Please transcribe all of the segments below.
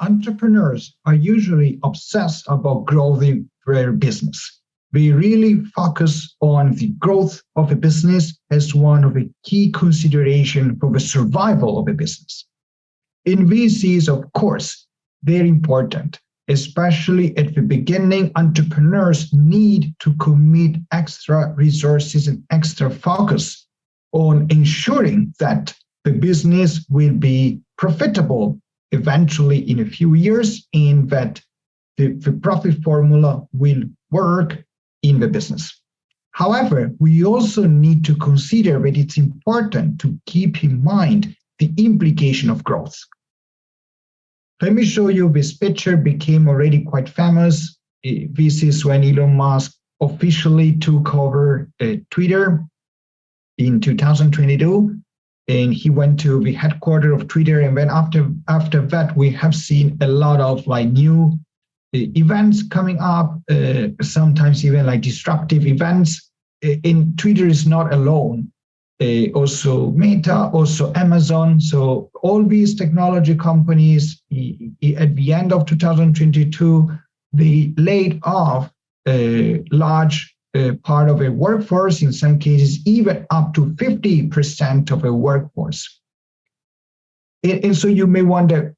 Entrepreneurs are usually obsessed about growing their business. They really focus on the growth of a business as one of the key considerations for the survival of a business. In VCs, of course, they're important, especially at the beginning. Entrepreneurs need to commit extra resources and extra focus on ensuring that the business will be profitable eventually in a few years, and that the profit formula will work in the business. However, we also need to consider that it's important to keep in mind the implication of growth. Let me show you this picture. Became already quite famous. This is when Elon Musk officially took over Twitter in 2022. And he went to the headquarters of Twitter. And then after that, we have seen a lot of new events coming up, sometimes even disruptive events. And Twitter is not alone. Also Meta, also Amazon. So all these technology companies, at the end of 2022, they laid off a large part of a workforce, in some cases even up to 50% of a workforce. And so you may wonder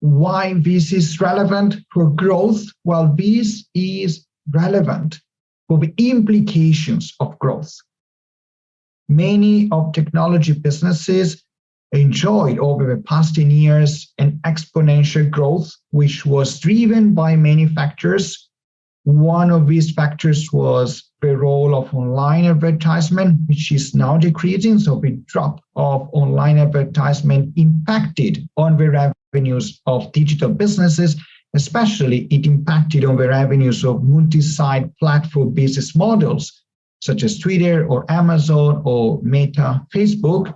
why this is relevant for growth. Well, this is relevant for the implications of growth. Many of technology businesses enjoyed over the past 10 years an exponential growth, which was driven by many factors. One of these factors was the role of online advertisement, which is now decreasing. So the drop of online advertisement impacted on the revenues of digital businesses. Especially, it impacted on the revenues of multi-site platform business models, such as Twitter or Amazon or Meta, Facebook,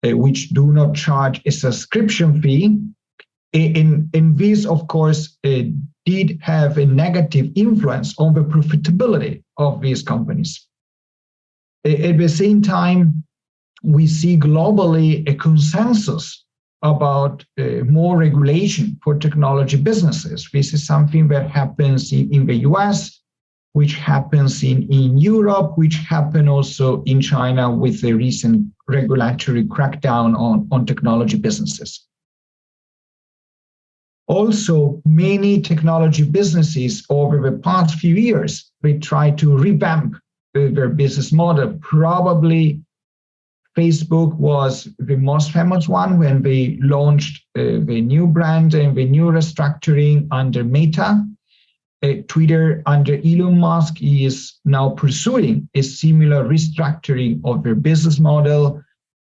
which do not charge a subscription fee. And this, of course, did have a negative influence on the profitability of these companies. At the same time, we see globally a consensus about more regulation for technology businesses. This is something that happens in the US, which happens in Europe, which happened also in China with the recent regulatory crackdown on technology businesses. Also, many technology businesses over the past few years, they try to revamp their business model. Probably Facebook was the most famous one when they launched the new brand and the new restructuring under Meta. Twitter under Elon Musk is now pursuing a similar restructuring of their business model.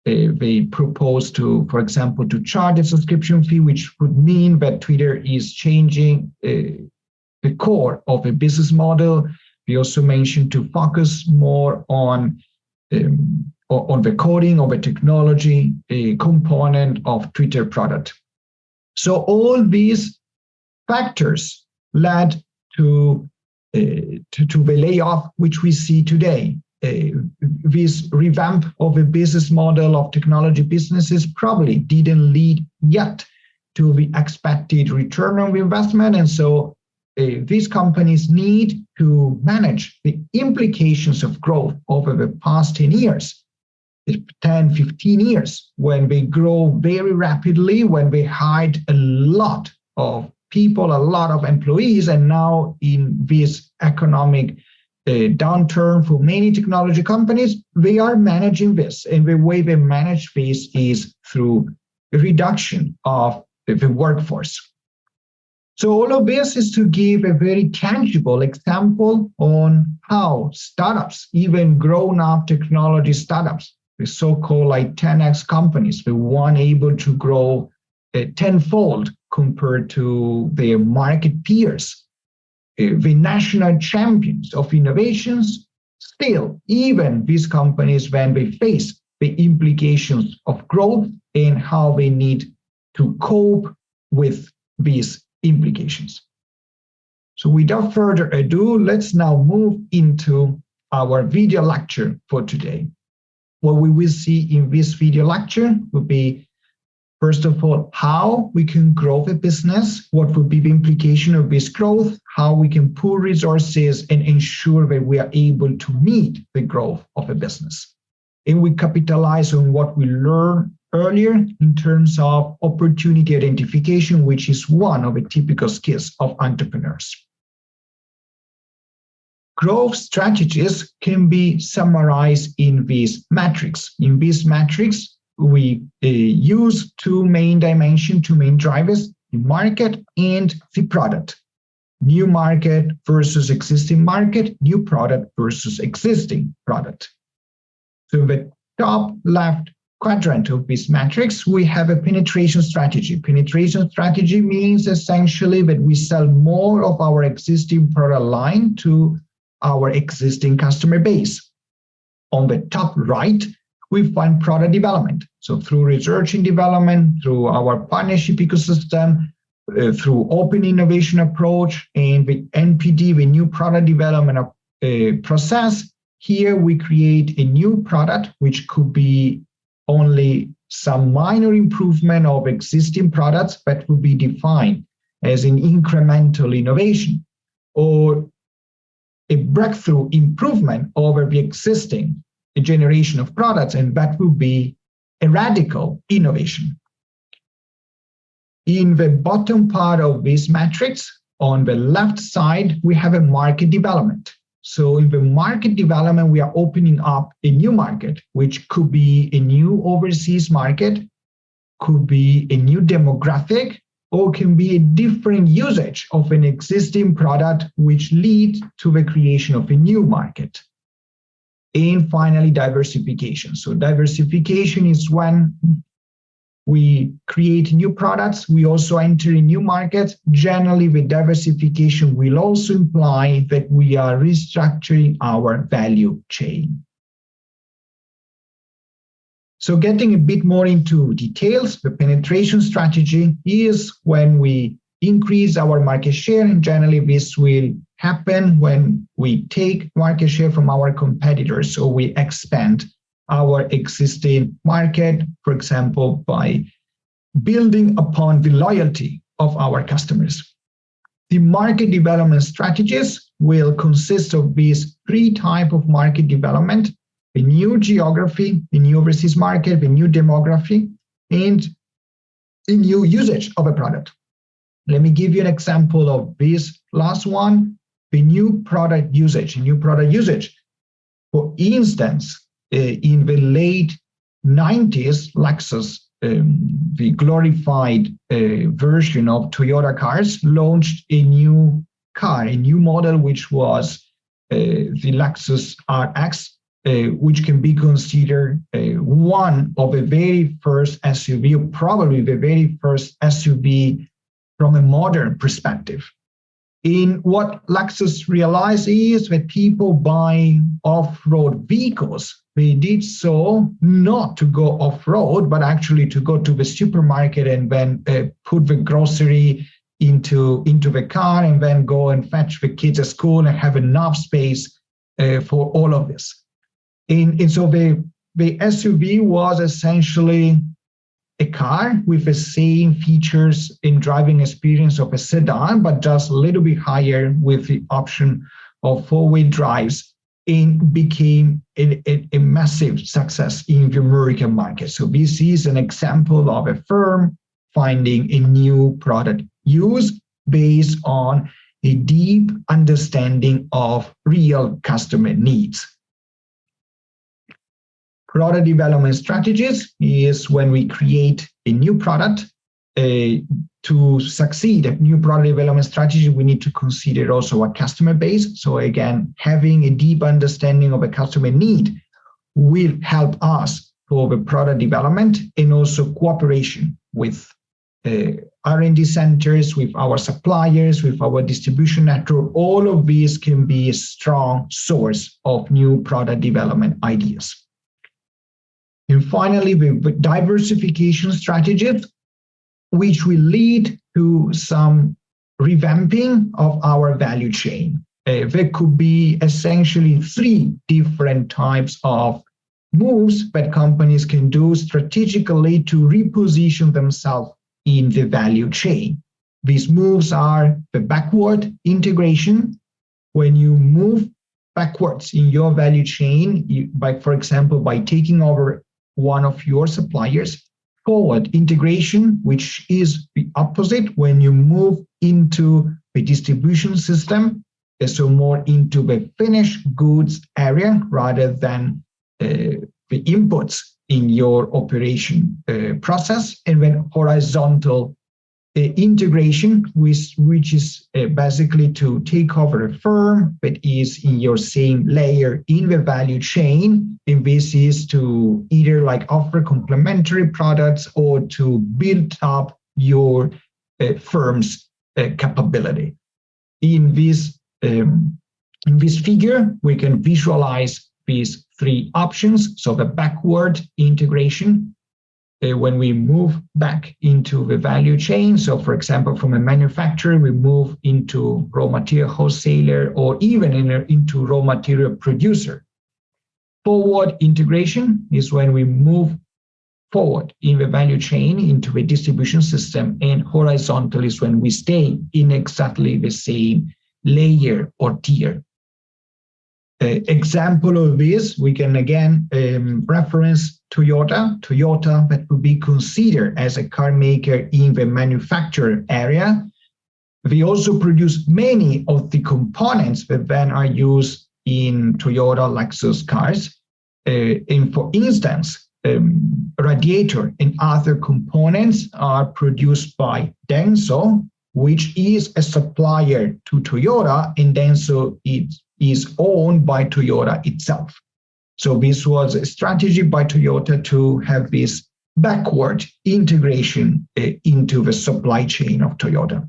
They propose to, for example, to charge a subscription fee, which would mean that Twitter is changing the core of a business model. We also mentioned to focus more on the coding of a technology, a component of Twitter product. So all these factors led to the layoff, which we see today. This revamp of a business model of technology businesses probably didn't lead yet to the expected return on investment. And so these companies need to manage the implications of growth over the past 10 years, 10, 15 years, when they grow very rapidly, when they hired a lot of people, a lot of employees, and now in this economic downturn for many technology companies, they are managing this. And the way they manage this is through a reduction of the workforce. So all of this is to give a very tangible example on how startups, even grown-up technology startups, the so-called 10x companies, the one able to grow tenfold compared to their market peers, the national champions of innovations, still, even these companies, when they face the implications of growth and how they need to cope with these implications. So without further ado, let's now move into our video lecture for today. What we will see in this video lecture will be First of all, how we can grow the business, what would be the implication of this growth, how we can pool resources and ensure that we are able to meet the growth of a business. And we capitalize on what we learned earlier in terms of opportunity identification, which is one of the typical skills of entrepreneurs. Growth strategies can be summarized in these metrics. In these metrics, we use two main dimensions, two main drivers, the market and the product. New market versus existing market, new product versus existing product. So in the top left quadrant of this matrix, we have a penetration strategy. Penetration strategy means essentially that we sell more of our existing product line to our existing customer base. On the top right, we find product development. So through research and development, through our partnership ecosystem, through open innovation approach, and the NPD, the new product development process, here we create a new product, which could be only some minor improvement of existing products that would be defined as an incremental innovation, or a breakthrough improvement over the existing generation of products, and that would be a radical innovation. In the bottom part of this matrix, on the left side, we have a market development. So in the market development, we are opening up a new market, which could be a new overseas market, could be a new demographic, or can be a different usage of an existing product, which leads to the creation of a new market. And finally, diversification. So diversification is when we create new products, we also enter in new markets. Generally, with diversification will also imply that we are restructuring our value chain. So getting a bit more into details, the penetration strategy is when we increase our market share, and generally this will happen when we take market share from our competitors. So we expand our existing market, for example, by building upon the loyalty of our customers. The market development strategies will consist of these three types of market development: a new geography, a new overseas market, a new demography, and a new usage of a product. Let me give you an example of this last one, the new product usage. For instance, in the late 90s, Lexus, the glorified version of Toyota cars, launched a new car, a new model, which was the Lexus RX, which can be considered one of the very first SUV, or probably the very first SUV from a modern perspective. In what Lexus realized is that people buying off-road vehicles, they did so not to go off-road, but actually to go to the supermarket and then put the grocery into the car and then go and fetch the kids at school and have enough space for all of this. And so the SUV was essentially a car with the same features in driving experience of a sedan, but just a little bit higher with the option of four-wheel drives, and became a massive success in the American market. So this is an example of a firm finding a new product use based on a deep understanding of real customer needs. Product development strategies is when we create a new product. To succeed a new product development strategy, we need to consider also a customer base. So again, having a deep understanding of a customer need will help us for the product development, and also cooperation with R&D centers, with our suppliers, with our distribution network. All of these can be a strong source of new product development ideas. And finally, the diversification strategies, which will lead to some revamping of our value chain. There could be essentially three different types of moves that companies can do strategically to reposition themselves in the value chain. These moves are the backward integration. When you move backwards in your value chain, for example, by taking over one of your suppliers. Forward integration, which is the opposite when you move into the distribution system, so more into the finished goods area rather than the inputs in your operation process. And then horizontal integration, which is basically to take over a firm that is in your same layer in the value chain. And this is to either like offer complementary products or to build up your firm's capability. In this figure, we can visualize these three options. So the backward integration, when we move back into the value chain. So for example, from a manufacturer, we move into raw material wholesaler or even into raw material producer. Forward integration is when we move forward in the value chain into the distribution system, and horizontal is when we stay in exactly the same layer or tier. Example of this, we can again reference Toyota. Toyota, that would be considered as a car maker in the manufacturer area. They also produce many of the components that then are used in Toyota Lexus cars. And for instance, radiator and other components are produced by Denso, which is a supplier to Toyota, and Denso is owned by Toyota itself. So this was a strategy by Toyota to have this backward integration into the supply chain of Toyota.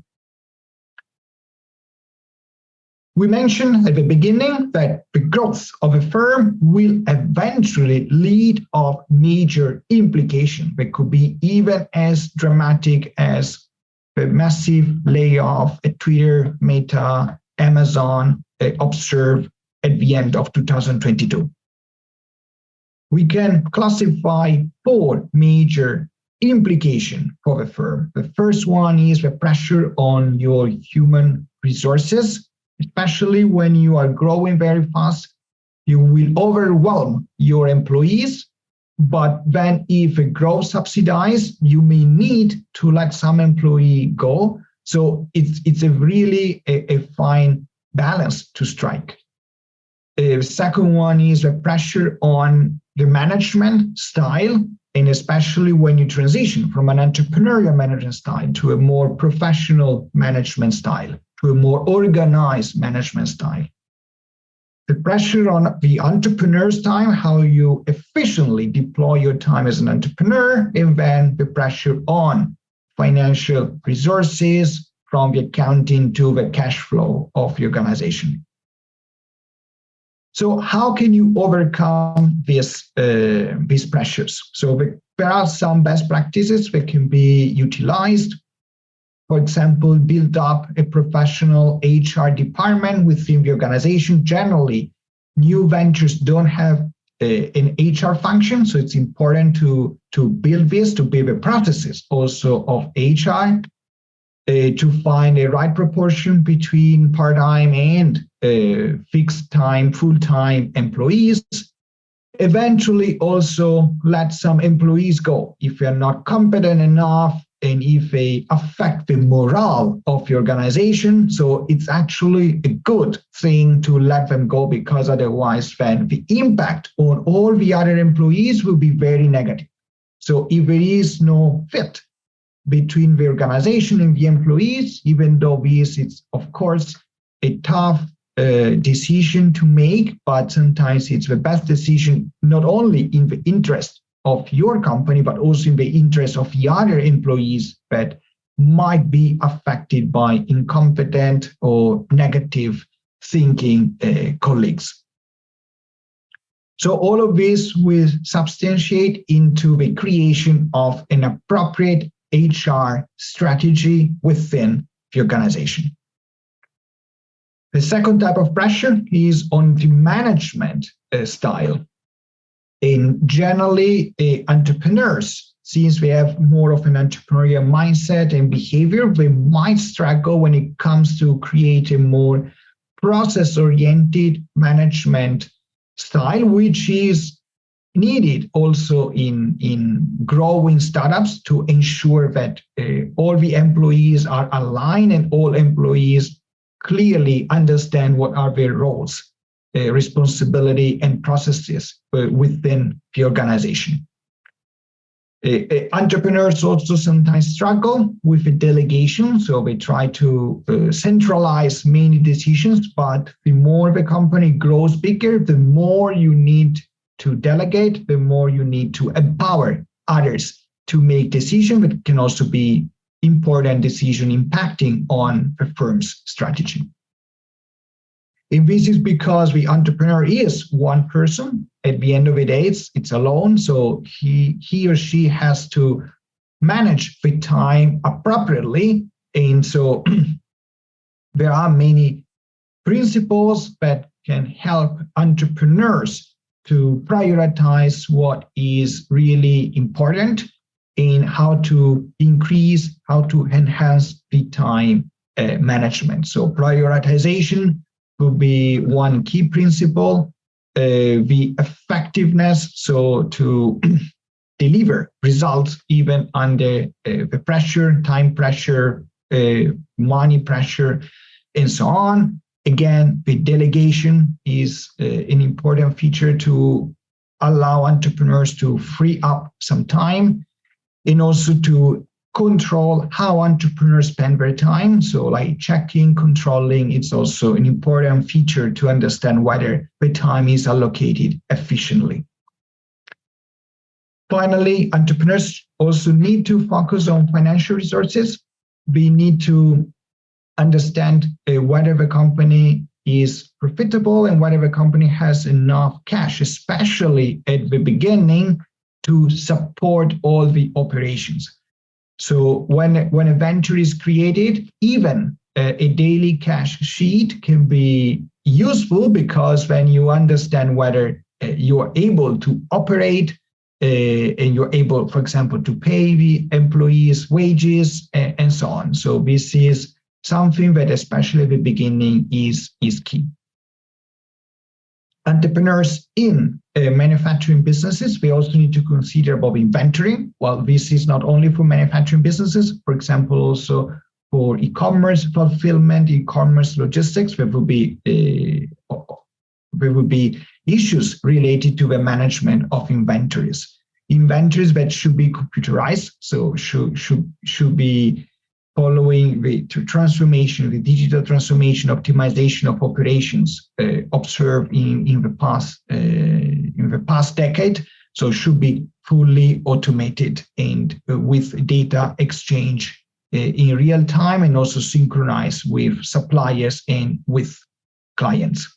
We mentioned at the beginning that the growth of a firm will eventually lead to major implication that could be even as dramatic as the massive layoff at Twitter, Meta, Amazon observed at the end of 2022. We can classify four major implications for the firm. The first one is the pressure on your human resources, especially when you are growing very fast. You will overwhelm your employees, but then if it grows subsidized, you may need to let some employee go. So it's a really a fine balance to strike. The second one is the pressure on the management style, and especially when you transition from an entrepreneurial management style to a more professional management style, to a more organized management style. The pressure on the entrepreneur's time, how you efficiently deploy your time as an entrepreneur, and then the pressure on financial resources from the accounting to the cash flow of the organization. So how can you overcome these pressures? So there are some best practices that can be utilized. For example, build up a professional HR department within the organization. Generally, new ventures don't have an HR function, so it's important to build this, to build the processes also of HR, to find a right proportion between part-time and fixed time, full-time employees. Eventually also let some employees go if they're not competent enough and if they affect the morale of the organization. So it's actually a good thing to let them go, because otherwise then the impact on all the other employees will be very negative. So if there is no fit between the organization and the employees, even though this is, of course, a tough decision to make, but sometimes it's the best decision, not only in the interest of your company, but also in the interest of the other employees that might be affected by incompetent or negative thinking colleagues. So all of this will substantiate into the creation of an appropriate HR strategy within the organization. The second type of pressure is on the management style. And generally, entrepreneurs, since we have more of an entrepreneurial mindset and behavior, we might struggle when it comes to create a more process-oriented management style, which is needed also in growing startups to ensure that all the employees are aligned and all employees clearly understand what are their roles, responsibility, and processes within the organization. Entrepreneurs also sometimes struggle with the delegation, so they try to centralize many decisions, but the more the company grows bigger, the more you need to delegate, the more you need to empower others to make decisions that can also be important decision impacting on the firm's strategy. And this is because the entrepreneur is one person. At the end of the day, it's alone. So he or she has to manage the time appropriately. And so there are many principles that can help entrepreneurs to prioritize what is really important and how to increase, how to enhance the time management. So prioritization will be one key principle. The effectiveness, so to deliver results even under the pressure, time pressure, money pressure, and so on. Again, the delegation is an important feature to allow entrepreneurs to free up some time and also to control how entrepreneurs spend their time. So like checking, controlling, it's also an important feature to understand whether the time is allocated efficiently. Finally, entrepreneurs also need to focus on financial resources. We need to understand whether the company is profitable and whether the company has enough cash, especially at the beginning, to support all the operations. So when a venture is created, even a daily cash sheet can be useful, because when you understand whether you are able to operate and you're able, for example, to pay the employees' wages and so on. So this is something that, especially at the beginning, is key. Entrepreneurs in manufacturing businesses, we also need to consider about inventory. Well, this is not only for manufacturing businesses, for example, also for e-commerce fulfillment, e-commerce logistics, there will be issues related to the management of inventories. Inventories that should be computerized, so should be following the transformation, the digital transformation, optimization of operations observed in the past decade. So should be fully automated and with data exchange in real time, and also synchronized with suppliers and with clients.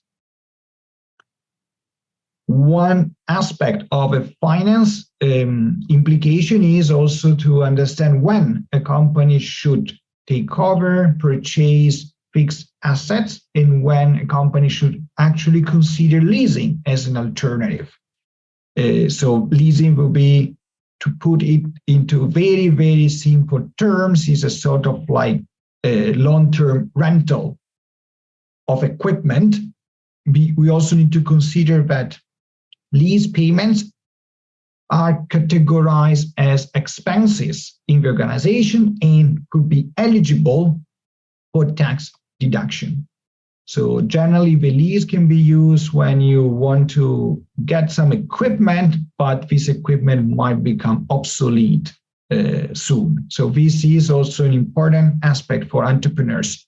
One aspect of a finance implication is also to understand when a company should take over, purchase fixed assets, and when a company should actually consider leasing as an alternative. So leasing will be, to put it into very, very simple terms, is a sort of like a long-term rental of equipment. We also need to consider that lease payments are categorized as expenses in the organization and could be eligible for tax deduction. So generally, the lease can be used when you want to get some equipment, but this equipment might become obsolete soon. So this is also an important aspect for entrepreneurs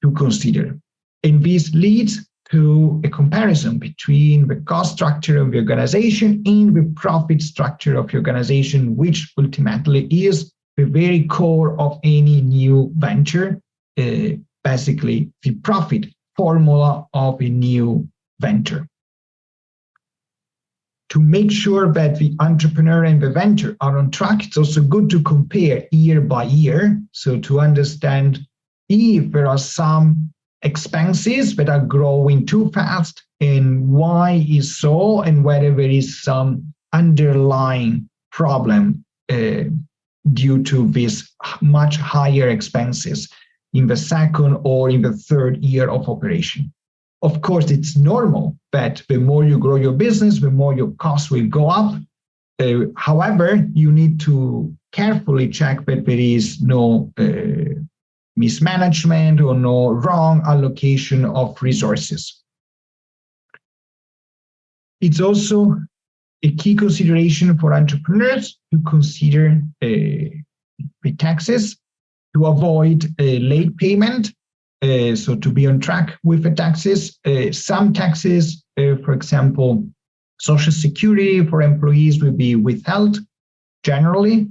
to consider. And this leads to a comparison between the cost structure of the organization and the profit structure of the organization, which ultimately is the very core of any new venture, basically the profit formula of a new venture. To make sure that the entrepreneur and the venture are on track, it's also good to compare year by year, so to understand if there are some expenses that are growing too fast and why is so, and whether there is some underlying problem due to these much higher expenses in the second or in the third year of operation. Of course, it's normal that the more you grow your business, the more your costs will go up. However, you need to carefully check that there is no mismanagement or no wrong allocation of resources. It's also a key consideration for entrepreneurs to consider the taxes, to avoid late payment, so to be on track with the taxes. Some taxes, for example, Social Security for employees will be withheld generally.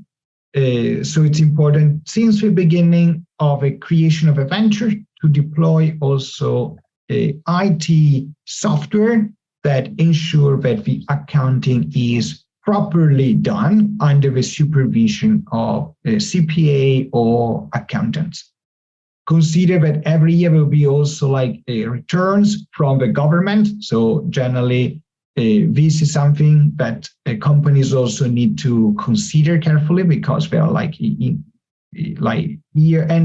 So it's important since the beginning of a creation of a venture to deploy also IT software that ensure that the accounting is properly done under the supervision of a CPA or accountants. Consider that every year will be also like returns from the government. So generally, this is something that companies also need to consider carefully, because they are like end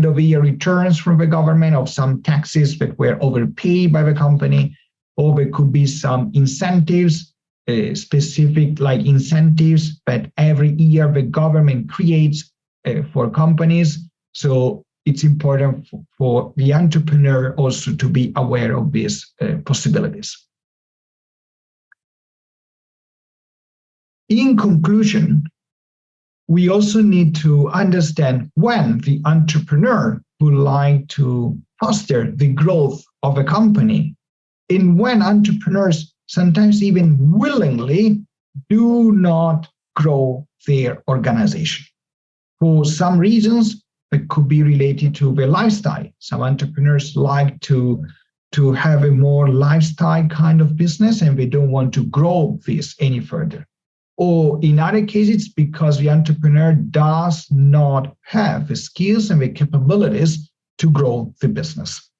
of year returns from the government of some taxes that were overpaid by the company, or there could be some incentives, specific like incentives that every year the government creates for companies. So it's important for the entrepreneur also to be aware of these possibilities. In conclusion, we also need to understand when the entrepreneur would like to foster the growth of a company, and when entrepreneurs sometimes even willingly do not grow their organization. For some reasons, it could be related to their lifestyle. Some entrepreneurs like to have a more lifestyle kind of business, and they don't want to grow this any further. Or in other cases, because the entrepreneur does not have the skills and the capabilities to grow the business.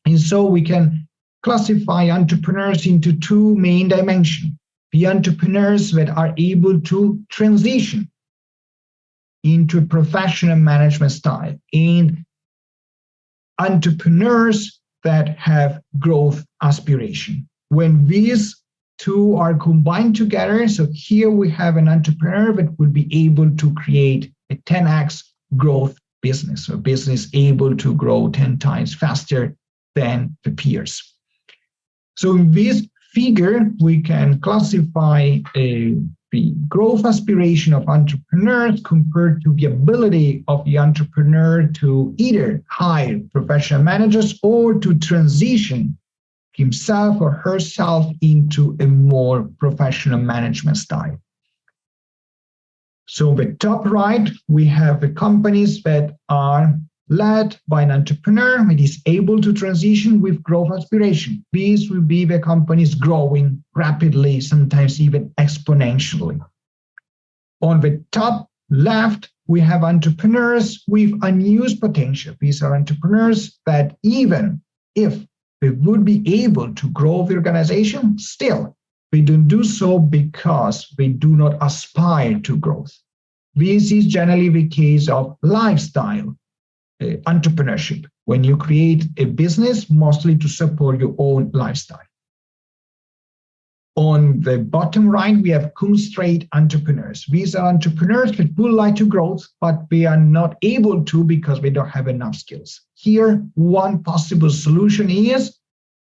And so we can classify entrepreneurs into two main dimensions. The entrepreneurs that are able to transition into a professional management style, and entrepreneurs that have growth aspiration. When these two are combined together, so here we have an entrepreneur that will be able to create a 10x growth business, or business able to grow 10 times faster than the peers. So in this figure, we can classify the growth aspiration of entrepreneurs compared to the ability of the entrepreneur to either hire professional managers or to transition himself or herself into a more professional management style. So the top right, we have the companies that are led by an entrepreneur that is able to transition with growth aspiration. These will be the companies growing rapidly, sometimes even exponentially. On the top left, we have entrepreneurs with unused potential. These are entrepreneurs that even if they would be able to grow the organization, still, they don't do so because they do not aspire to growth. This is generally the case of lifestyle entrepreneurship, when you create a business mostly to support your own lifestyle. On the bottom right, we have constrained entrepreneurs. These are entrepreneurs that would like to grow, but they are not able to because they don't have enough skills. Here, one possible solution is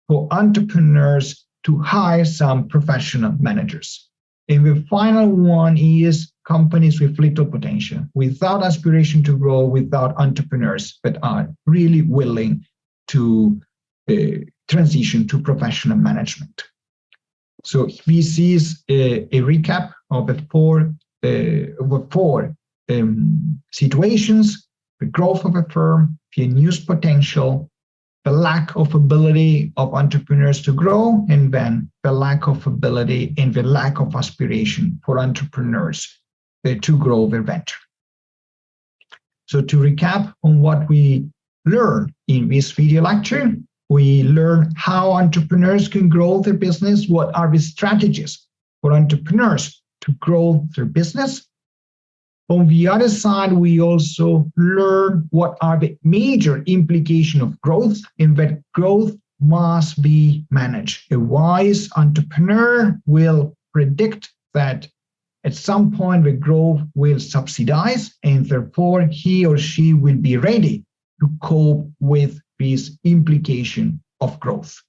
for entrepreneurs to hire some professional managers. And the final one is companies with little potential, without aspiration to grow, without entrepreneurs that are really willing to transition to professional management. So this is a recap of the four situations: the growth of a firm, the unused potential, the lack of ability of entrepreneurs to grow, and then the lack of ability and the lack of aspiration for entrepreneurs to grow their venture. So to recap on what we learned in this video lecture, We learn how entrepreneurs can grow their business. What are the strategies for entrepreneurs to grow their business? On the other side, we also learn what are the major implications of growth, and that growth must be managed. A wise entrepreneur will predict that at some point the growth will subsidize, and therefore he or she will be ready to cope with this implication of growth.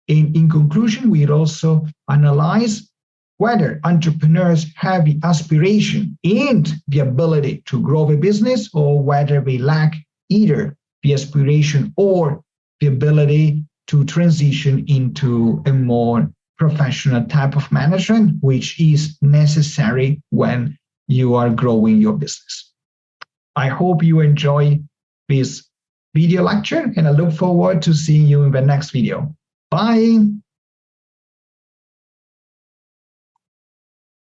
And in conclusion, we also analyze whether entrepreneurs have the aspiration and the ability to grow a business, or whether they lack either the aspiration or the ability to transition into a more professional type of management, which is necessary when you are growing your business. I hope you enjoy this video lecture, and I look forward to seeing you in the next video. Bye.